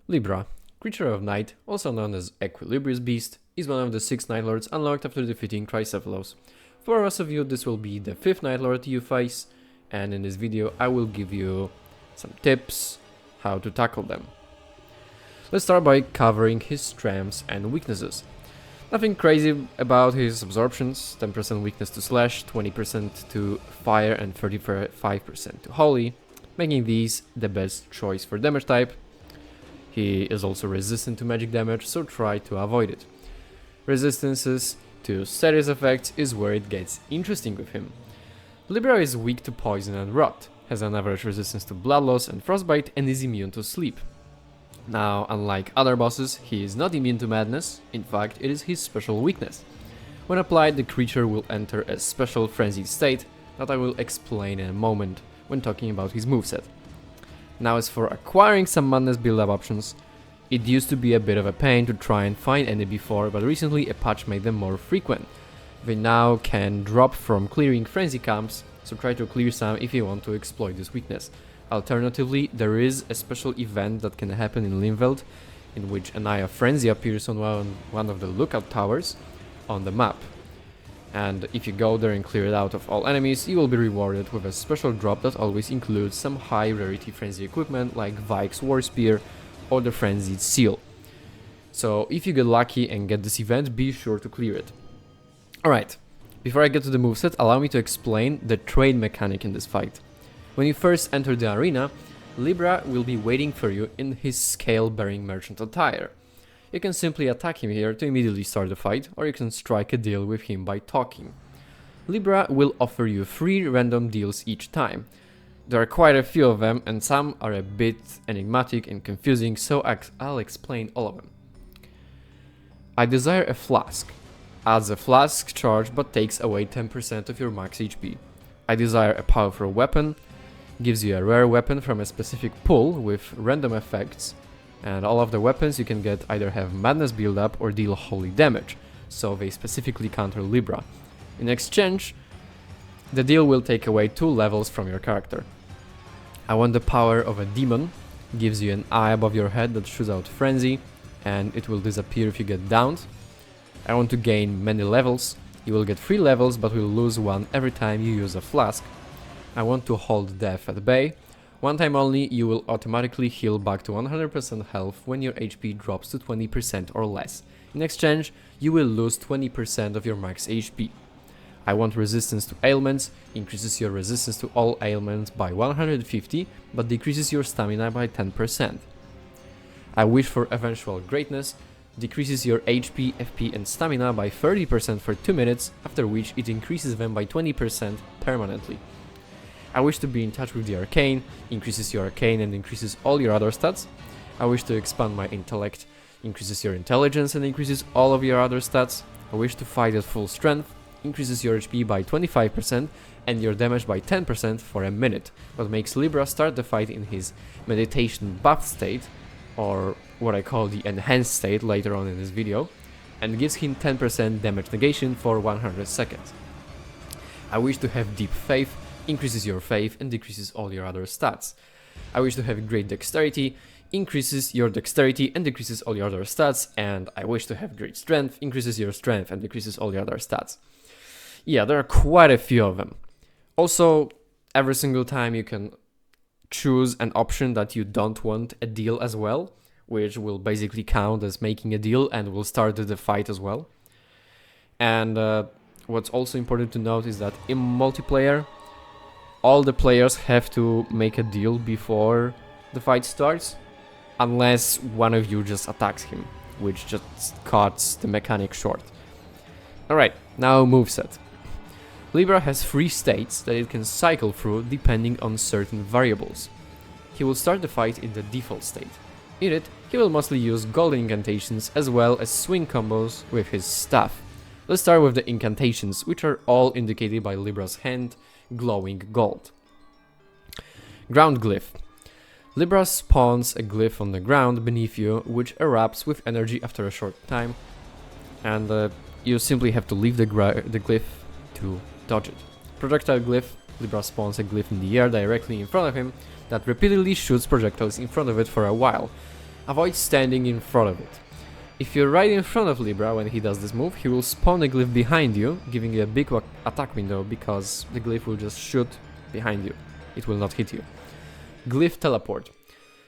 Libra, creature of night, also known as Equilibrious beast, is one of the 6 Night Lords unlocked after defeating Chrycephalos. For the rest of you, this will be the 5th Night Lord you face, and in this video I will give you some tips how to tackle them. Let's start by covering his strengths and weaknesses. Nothing crazy about his absorptions: 10% weakness to slash, 20% to fire and 35% to holy, making these the best choice for damage type. He is also resistant to magic damage, so try to avoid it. Resistances to status effects is where it gets interesting with him. Libra is weak to poison and rot, has an average resistance to blood loss and frostbite, and is immune to sleep. Now, unlike other bosses, he is not immune to madness. In fact, it is his special weakness. When applied, the creature will enter a special frenzied state that I will explain in a moment when talking about his moveset. Now, as for acquiring some madness build-up options, it used to be a bit of a pain to try and find any before, but recently a patch made them more frequent. They now can drop from clearing frenzy camps, so try to clear some if you want to exploit this weakness. Alternatively, there is a special event that can happen in Limveld, in which an Eye of Frenzy appears on one of the lookout towers on the map. And if you go there and clear it out of all enemies, you will be rewarded with a special drop that always includes some high rarity frenzy equipment like Vike's War Spear or the Frenzied Seal. So if you get lucky and get this event, be sure to clear it. Alright, before I get to the moveset, allow me to explain the trade mechanic in this fight. When you first enter the arena, Libra will be waiting for you in his scale-bearing merchant attire. You can simply attack him here to immediately start the fight, or you can strike a deal with him by talking. Libra will offer you 3 random deals each time. There are quite a few of them, and some are a bit enigmatic and confusing, so I'll explain all of them. I desire a flask. Adds a flask charge but takes away 10% of your max HP. I desire a powerful weapon. Gives you a rare weapon from a specific pool with random effects. And all of the weapons you can get either have madness build up or deal holy damage, so they specifically counter Libra. In exchange, the deal will take away 2 levels from your character. I want the power of a demon. Gives you an eye above your head that shoots out frenzy, and it will disappear if you get downed. I want to gain many levels. You will get 3 levels but will lose 1 every time you use a flask. I want to hold death at bay. 1 time only, you will automatically heal back to 100% health when your HP drops to 20% or less. In exchange, you will lose 20% of your max HP. I want resistance to ailments. Increases your resistance to all ailments by 150, but decreases your stamina by 10%. I wish for eventual greatness. Decreases your HP, FP and stamina by 30% for 2 minutes, after which it increases them by 20% permanently. I wish to be in touch with the arcane. Increases your arcane and increases all your other stats. I wish to expand my intellect. Increases your intelligence and increases all of your other stats. I wish to fight at full strength. Increases your HP by 25% and your damage by 10% for a minute, but makes Libra start the fight in his meditation buff state, or what I call the enhanced state later on in this video, and gives him 10% damage negation for 100 seconds. I wish to have deep faith. Increases your faith and decreases all your other stats. I wish to have great dexterity. Increases your dexterity and decreases all your other stats. And I wish to have great strength. Increases your strength and decreases all your other stats. Yeah, there are quite a few of them. Also, every single time you can choose an option that you don't want a deal as well, which will basically count as making a deal and will start the fight as well. And what's also important to note is that in multiplayer, all the players have to make a deal before the fight starts, unless one of you just attacks him, which just cuts the mechanic short. Alright, now moveset. Libra has 3 states that it can cycle through depending on certain variables. He will start the fight in the default state. In it, he will mostly use golden incantations as well as swing combos with his staff. Let's start with the incantations, which are all indicated by Libra's hand, glowing gold. Ground glyph. Libra spawns a glyph on the ground beneath you, which erupts with energy after a short time, and you simply have to leave the glyph to dodge it. Projectile glyph. Libra spawns a glyph in the air directly in front of him that repeatedly shoots projectiles in front of it for a while. Avoid standing in front of it. If you're right in front of Libra when he does this move, he will spawn a glyph behind you, giving you a big attack window because the glyph will just shoot behind you. It will not hit you. Glyph teleport.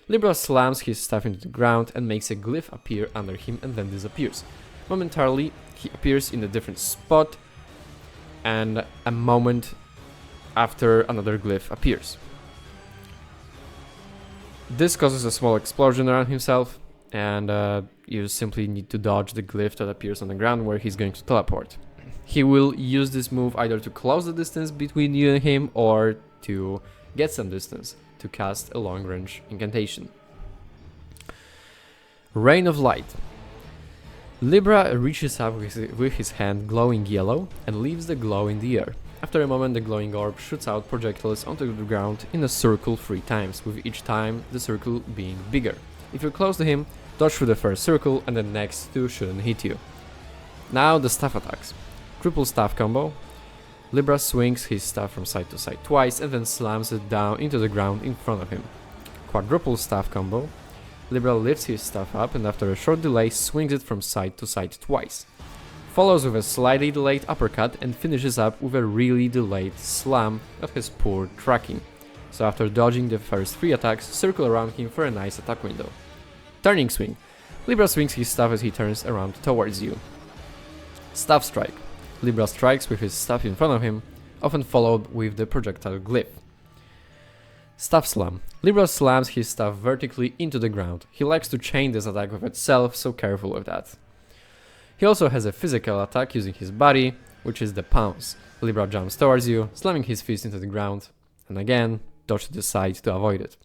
Libra slams his staff into the ground and makes a glyph appear under him and then disappears. Momentarily, he appears in a different spot, and a moment after another glyph appears. This causes a small explosion around himself, and you simply need to dodge the glyph that appears on the ground where he's going to teleport. He will use this move either to close the distance between you and him or to get some distance to cast a long-range incantation. Rain of Light. Libra reaches up with his hand glowing yellow and leaves the glow in the air. After a moment, the glowing orb shoots out projectiles onto the ground in a circle 3 times, with each time the circle being bigger. If you're close to him, dodge through the first circle and the next 2 shouldn't hit you. Now the staff attacks. Triple staff combo. Libra swings his staff from side to side twice and then slams it down into the ground in front of him. Quadruple staff combo. Libra lifts his staff up and after a short delay swings it from side to side twice. Follows with a slightly delayed uppercut and finishes up with a really delayed slam of his poor tracking. So after dodging the first 3 attacks, circle around him for a nice attack window. Turning swing. Libra swings his staff as he turns around towards you. Staff strike. Libra strikes with his staff in front of him, often followed with the projectile glyph. Staff slam. Libra slams his staff vertically into the ground. He likes to chain this attack with itself, so careful with that. He also has a physical attack using his body, which is the pounce. Libra jumps towards you, slamming his fist into the ground, and again, dodge to the side to avoid it.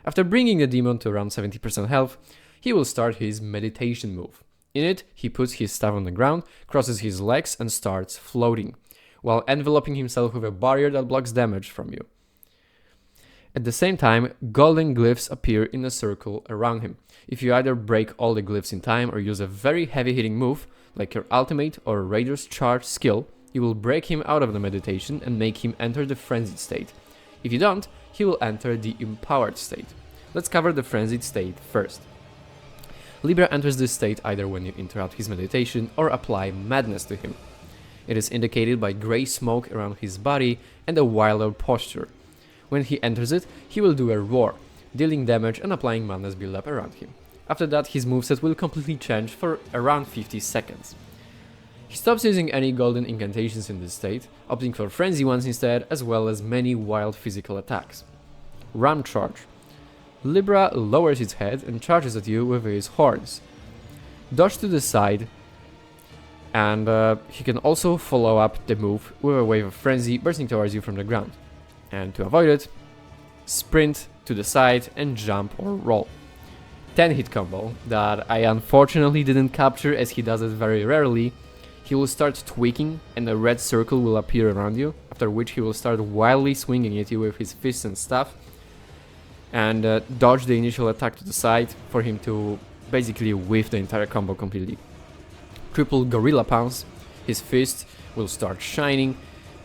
After bringing the demon to around 70% health, he will start his meditation move. In it, he puts his staff on the ground, crosses his legs and starts floating, while enveloping himself with a barrier that blocks damage from you. At the same time, golden glyphs appear in a circle around him. If you either break all the glyphs in time or use a very heavy hitting move, like your ultimate or Raider's Charge skill, you will break him out of the meditation and make him enter the frenzied state. If you don't, he will enter the empowered state. Let's cover the frenzied state first. Libra enters this state either when you interrupt his meditation or apply madness to him. It is indicated by grey smoke around his body and a wilder posture. When he enters it, he will do a roar, dealing damage and applying madness build-up around him. After that, his moveset will completely change for around 50 seconds. He stops using any golden incantations in this state, opting for frenzy ones instead, as well as many wild physical attacks. Ram Charge. Libra lowers its head and charges at you with his horns. Dodge to the side, and he can also follow up the move with a wave of frenzy bursting towards you from the ground. And to avoid it, sprint to the side and jump or roll. 10 hit combo that I unfortunately didn't capture as he does it very rarely. He will start tweaking and a red circle will appear around you, after which he will start wildly swinging at you with his fists and staff, and dodge the initial attack to the side for him to basically whiff the entire combo completely. Triple Gorilla Pounce. His fist will start shining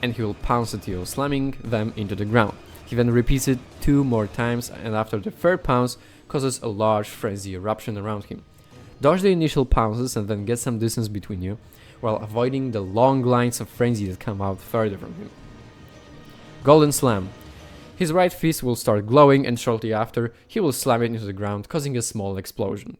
and he will pounce at you, slamming them into the ground. He then repeats it 2 more times and after the 3rd pounce causes a large frenzy eruption around him. Dodge the initial pounces and then get some distance between you, while avoiding the long lines of frenzy that come out further from him. Golden Slam. His right fist will start glowing and shortly after, he will slam it into the ground, causing a small explosion.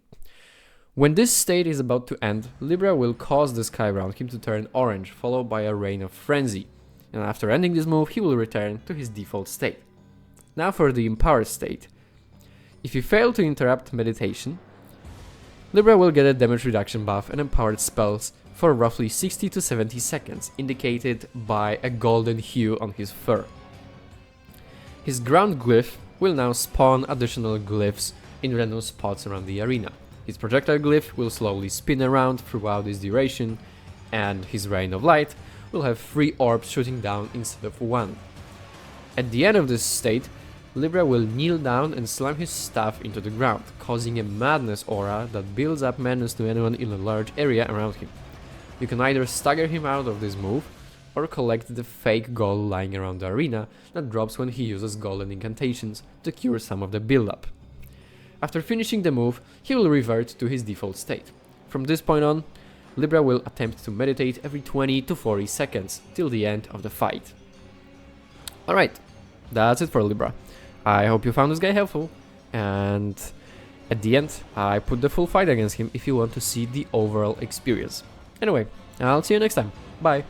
When this state is about to end, Libra will cause the sky around him to turn orange, followed by a rain of frenzy. And after ending this move, he will return to his default state. Now for the empowered state. If you fail to interrupt meditation, Libra will get a damage reduction buff and empowered spells for roughly 60 to 70 seconds, indicated by a golden hue on his fur. His ground glyph will now spawn additional glyphs in random spots around the arena. His projectile glyph will slowly spin around throughout this duration, and his Rain of Light will have 3 orbs shooting down instead of 1. At the end of this state, Libra will kneel down and slam his staff into the ground, causing a madness aura that builds up madness to anyone in a large area around him. You can either stagger him out of this move, or collect the fake gold lying around the arena that drops when he uses golden incantations to cure some of the build-up. After finishing the move, he will revert to his default state. From this point on, Libra will attempt to meditate every 20 to 40 seconds till the end of the fight. Alright, that's it for Libra. I hope you found this guy helpful, and at the end I put the full fight against him if you want to see the overall experience. Anyway, I'll see you next time. Bye!